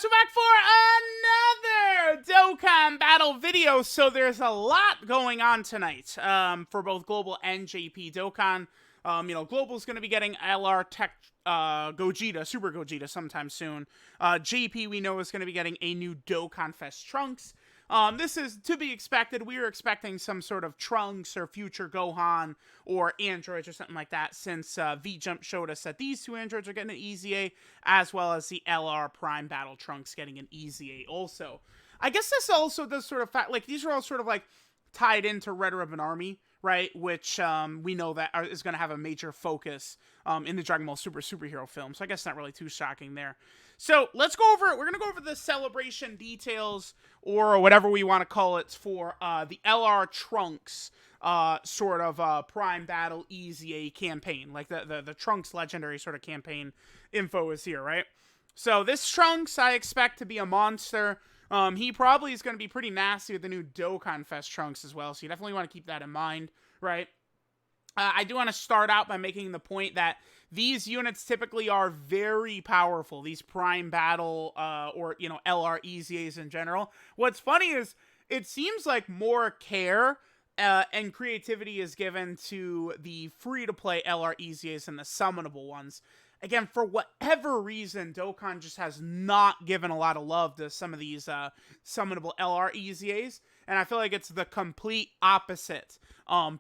guys, we're back for another Dokkan battle video. So there's a lot going on tonight for both Global and JP. Dokkan, Global's going to be getting LR Tech Gogeta, Super Gogeta sometime soon. JP, we know, is going to be getting a new Dokkan Fest Trunks. This is to be expected. We were expecting some sort of Trunks or future Gohan or androids or something like that, since V-Jump showed us that these two androids are getting an EZA, as well as the LR Prime Battle Trunks getting an EZA also. I guess this also does sort of like these are all sort of like tied into Red Ribbon Army, right? Which we know that is going to have a major focus in the Dragon Ball Super superhero film. So I guess not really too shocking there. So let's go over it. We're going to go over the celebration details, or whatever we want to call it, for the LR Trunks sort of Prime Battle EZA campaign. Like the Trunks Legendary sort of campaign info is here, right? So this Trunks I expect to be a monster. He probably is going to be pretty nasty with the new Dokkan Fest Trunks as well, so you definitely want to keep that in mind, right? I do want to start out by making the point that these units typically are very powerful, these Prime Battle, or, LR EZAs in general. What's funny is, it seems like more care and creativity is given to the free-to-play LR EZAs than the summonable ones. Again, for whatever reason, Dokkan just has not given a lot of love to some of these summonable LR EZAs, and I feel like it's the complete opposite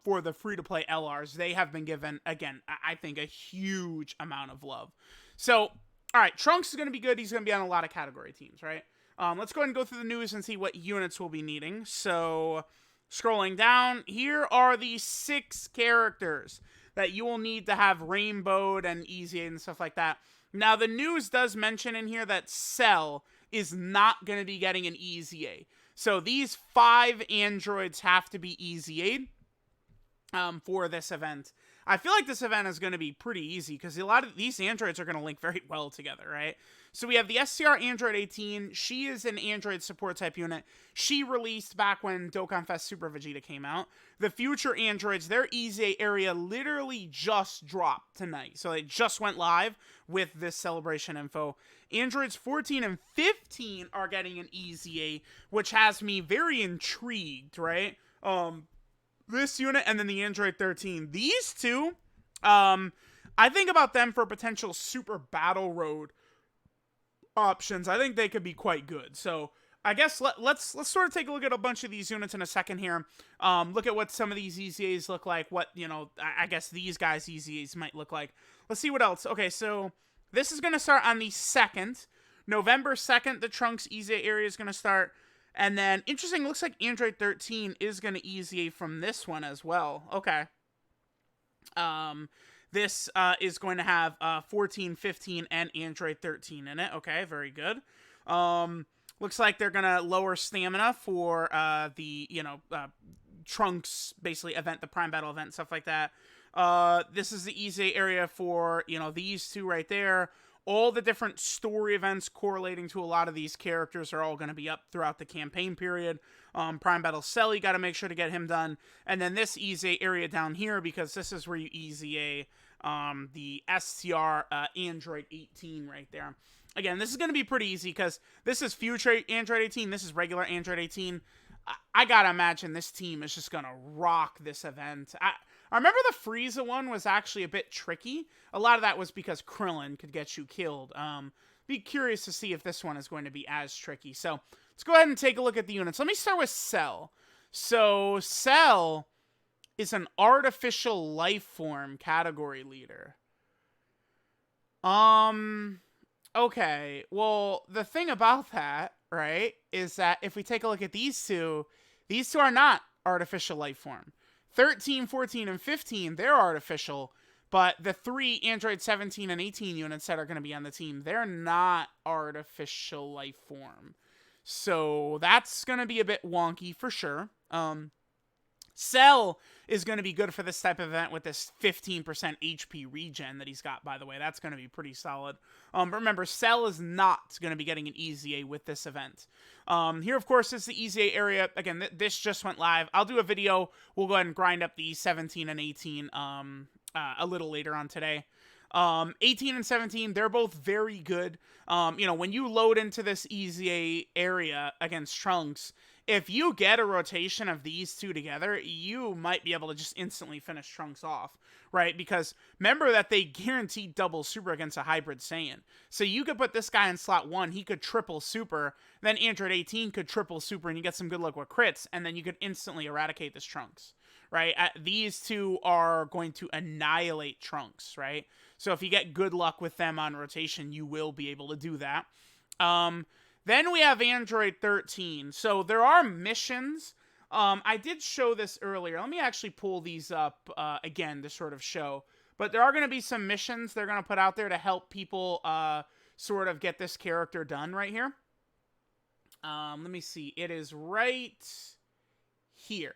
for the free-to-play LRs. They have been given, again, I think, a huge amount of love. So, alright, Trunks is going to be good. He's going to be on a lot of category teams, right? Let's go ahead and go through the news and see what units we'll be needing. So, scrolling down, here are the 6 characters that you will need to have rainbowed and EZA and stuff like that. Now, the news does mention in here that Cell is not going to be getting an EZA. So these 5 androids have to be EZA'd for this event. I feel like this event is going to be pretty easy, because a lot of these androids are going to link very well together, right? So we have the STR Android 18. She is an android support type unit. She released back when Dokkan Fest Super Vegeta came out. The future androids, their EZA area literally just dropped tonight. So they just went live with this celebration info. Androids 14 and 15 are getting an EZA, which has me very intrigued, right? This unit and then the Android 13. These two, I think about them for potential Super Battle Road options. I think they could be quite good. So I guess let's sort of take a look at a bunch of these units in a second here. Look at what some of these EZAs look like. What, I guess these guys' EZAs might look like. Let's see what else. Okay, so this is going to start on the 2nd. November 2nd, the Trunks EZA area is going to start. And then, interesting, looks like Android 13 is going to EZA from this one as well. Okay. This is going to have 14, 15, and Android 13 in it. Okay, very good. Looks like they're going to lower stamina for the, Trunks, basically, event, the Prime Battle event, stuff like that. This is the EZA area for, these two right there. All the different story events correlating to a lot of these characters are all going to be up throughout the campaign period. Prime Battle Cell, you got to make sure to get him done. And then this EZA area down here, because this is where you EZA the STR Android 18 right there. Again, this is going to be pretty easy, because this is future Android 18. This is regular Android 18. I got to imagine this team is just going to rock this event. I remember the Frieza one was actually a bit tricky. A lot of that was because Krillin could get you killed. Be curious to see if this one is going to be as tricky. So let's go ahead and take a look at the units. Let me start with Cell. So Cell is an artificial life form category leader. Okay. Well, the thing about that, right, is that if we take a look at these two are not artificial life form. 13, 14, and 15, they're artificial, but the 3 Android 17 and 18 units that are going to be on the team, they're not artificial life form. So that's going to be a bit wonky for sure. Cell is going to be good for this type of event with this 15% HP regen that he's got, by the way. That's going to be pretty solid. But remember, Cell is not going to be getting an EZA with this event. Here, of course, is the EZA area. Again, this just went live. I'll do a video. We'll go ahead and grind up the 17 and 18 a little later on today. 18 and 17, they're both very good. When you load into this EZA area against Trunks, if you get a rotation of these two together, you might be able to just instantly finish Trunks off, right? Because remember that they guaranteed double super against a hybrid Saiyan. So you could put this guy in slot 1, he could triple super, then Android 18 could triple super, and you get some good luck with crits, and then you could instantly eradicate this Trunks, right? These two are going to annihilate Trunks, right? So if you get good luck with them on rotation, you will be able to do that. Then we have Android 13. So there are missions. I did show this earlier. Let me actually pull these up again to sort of show. But there are going to be some missions they're going to put out there to help people sort of get this character done right here. Let me see. It is right here.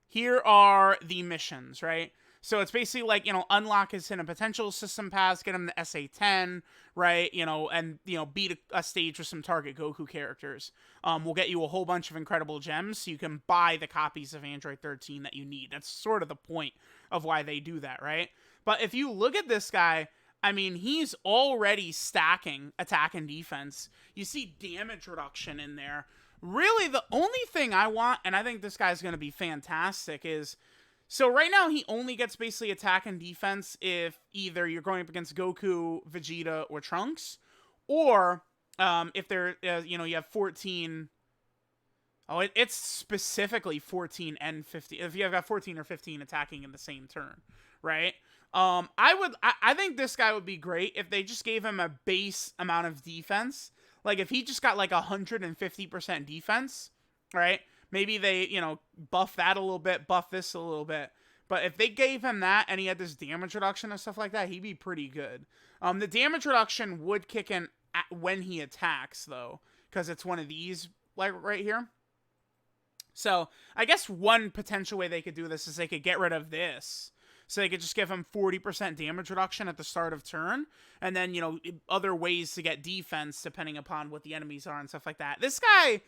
Here are the missions, right? So it's basically like, unlock his hidden potential system pass, get him the SA-10, right? And beat a stage with some target Goku characters. We'll get you a whole bunch of incredible gems so you can buy the copies of Android 13 that you need. That's sort of the point of why they do that, right? But if you look at this guy, I mean, he's already stacking attack and defense. You see damage reduction in there. Really, the only thing I want, and I think this guy's going to be fantastic, is... So right now, he only gets basically attack and defense if either you're going up against Goku, Vegeta, or Trunks, or if they're, you have 14... Oh, it's specifically 14 and 15. If you have got 14 or 15 attacking in the same turn, right? I think this guy would be great if they just gave him a base amount of defense. Like, if he just got, like, 150% defense, right? Maybe they, buff that a little bit, buff this a little bit. But if they gave him that and he had this damage reduction and stuff like that, he'd be pretty good. The damage reduction would kick in when he attacks, though, because it's one of these, like, right here. So, I guess one potential way they could do this is they could get rid of this. So they could just give him 40% damage reduction at the start of turn. And then, other ways to get defense depending upon what the enemies are and stuff like that. This guy...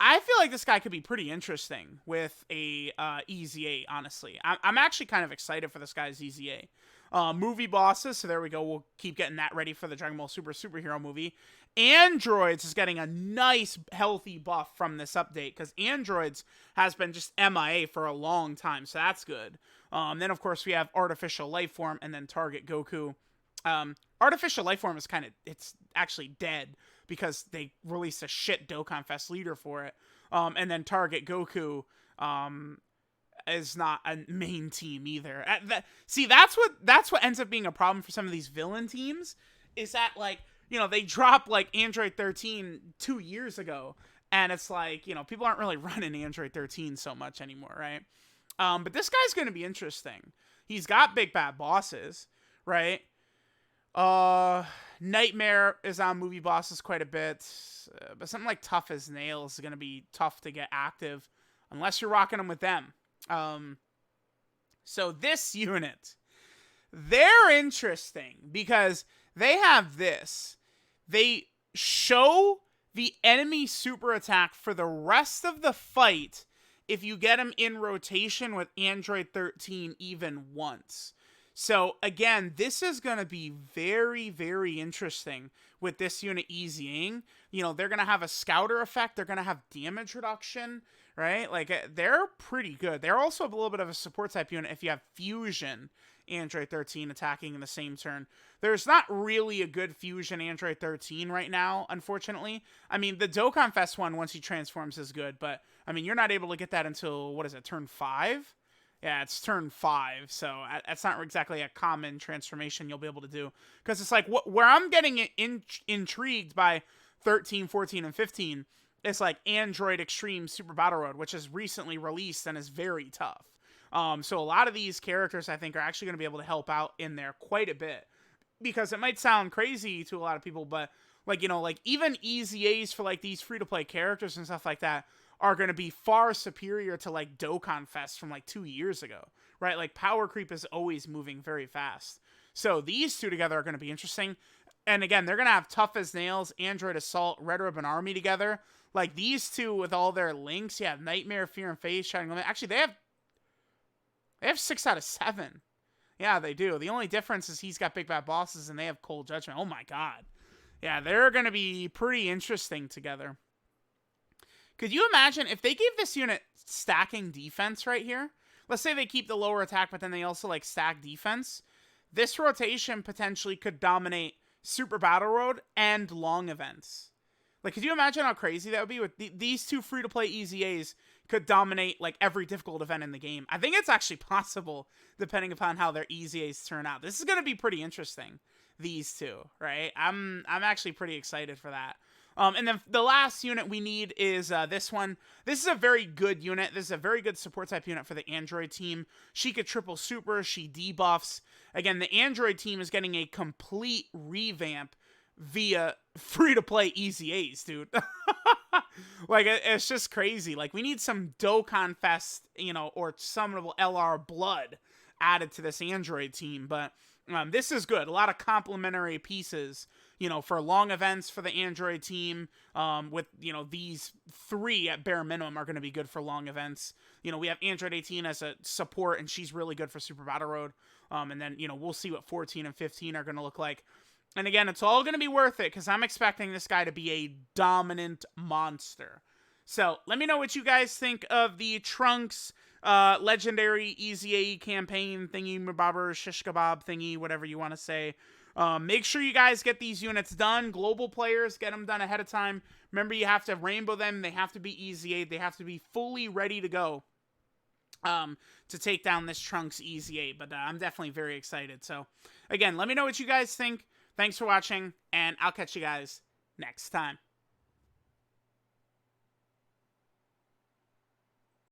I feel like this guy could be pretty interesting with a EZA, honestly. I'm actually kind of excited for this guy's EZA. Movie bosses, so there we go. We'll keep getting that ready for the Dragon Ball Super Superhero movie. Androids is getting a nice, healthy buff from this update, because Androids has been just MIA for a long time, so that's good. Then, of course, we have Artificial Lifeform, and then Target Goku. Artificial Lifeform is it's actually dead, because they released a shit Dokkan Fest leader for it. And then Target Goku is not a main team either. That's what ends up being a problem for some of these villain teams, is that, like, they dropped, like, Android 13 2 years ago, and it's like, people aren't really running Android 13 so much anymore, right? But this guy's going to be interesting. He's got big bad bosses, right? Nightmare is on movie bosses quite a bit, but something like Tough as Nails is going to be tough to get active unless you're rocking them with them. So this unit, they're interesting because they have this. They show the enemy super attack for the rest of the fight if you get them in rotation with Android 13 even once. So, again, this is going to be very, very interesting with this unit EZing. They're going to have a scouter effect. They're going to have damage reduction, right? Like, they're pretty good. They're also a little bit of a support type unit if you have Fusion Android 13 attacking in the same turn. There's not really a good Fusion Android 13 right now, unfortunately. I mean, the Dokkan Fest one, once he transforms, is good. But, I mean, you're not able to get that until, turn 5? Yeah, it's turn 5, so that's not exactly a common transformation you'll be able to do. Because it's like, where I'm getting intrigued by 13, 14, and 15, is like Android Extreme Super Battle Road, which is recently released and is very tough. So a lot of these characters, I think, are actually going to be able to help out in there quite a bit. Because it might sound crazy to a lot of people, but, like, even EZAs for, like, these free-to-play characters and stuff like that are going to be far superior to, like, Dokkan Fest from, like, 2 years ago, right? Like, power creep is always moving very fast. So these two together are going to be interesting. And again, they're going to have Tough as Nails, Android Assault, Red Ribbon Army together. Like, these two with all their links, yeah, Nightmare, Fear and Faith, Shining Limit. Actually, they have 6 out of 7. Yeah, they do. The only difference is he's got Big Bad Bosses and they have Cold Judgment. Oh my god. Yeah, they're going to be pretty interesting together. Could you imagine if they gave this unit stacking defense right here? Let's say they keep the lower attack, but then they also like stack defense. This rotation potentially could dominate Super Battle Road and long events. Like, could you imagine how crazy that would be? With these two free-to-play EZAs could dominate like every difficult event in the game. I think it's actually possible, depending upon how their EZAs turn out. This is going to be pretty interesting. These two, right? I'm actually pretty excited for that. And then the last unit we need is this one. This is a very good unit. This is a very good support type unit for the Android team. She could triple super. She debuffs. Again, the Android team is getting a complete revamp via free-to-play EZAs, dude. Like, it's just crazy. Like, we need some Dokkan Fest, you know, or summonable LR blood added to this Android team. But this is good. A lot of complementary pieces, you know, for long events for the Android team. With, you know, these three at bare minimum are going to be good for long events. You know, we have Android 18 as a support, and she's really good for Super Battle Road. And then, you know, we'll see what 14 and 15 are going to look like. And again, it's all going to be worth it because I'm expecting this guy to be a dominant monster. So let me know what you guys think of the Trunks legendary EZA campaign thingy, mabobber, shish kebab thingy, whatever you want to say. Make sure you guys get these units done. Global players, get them done ahead of time. Remember, you have to rainbow them. They have to be EZA. They have to be fully ready to go to take down this Trunks EZA. But I'm definitely very excited. So again, let me know what you guys think. Thanks for watching, and I'll catch you guys next time.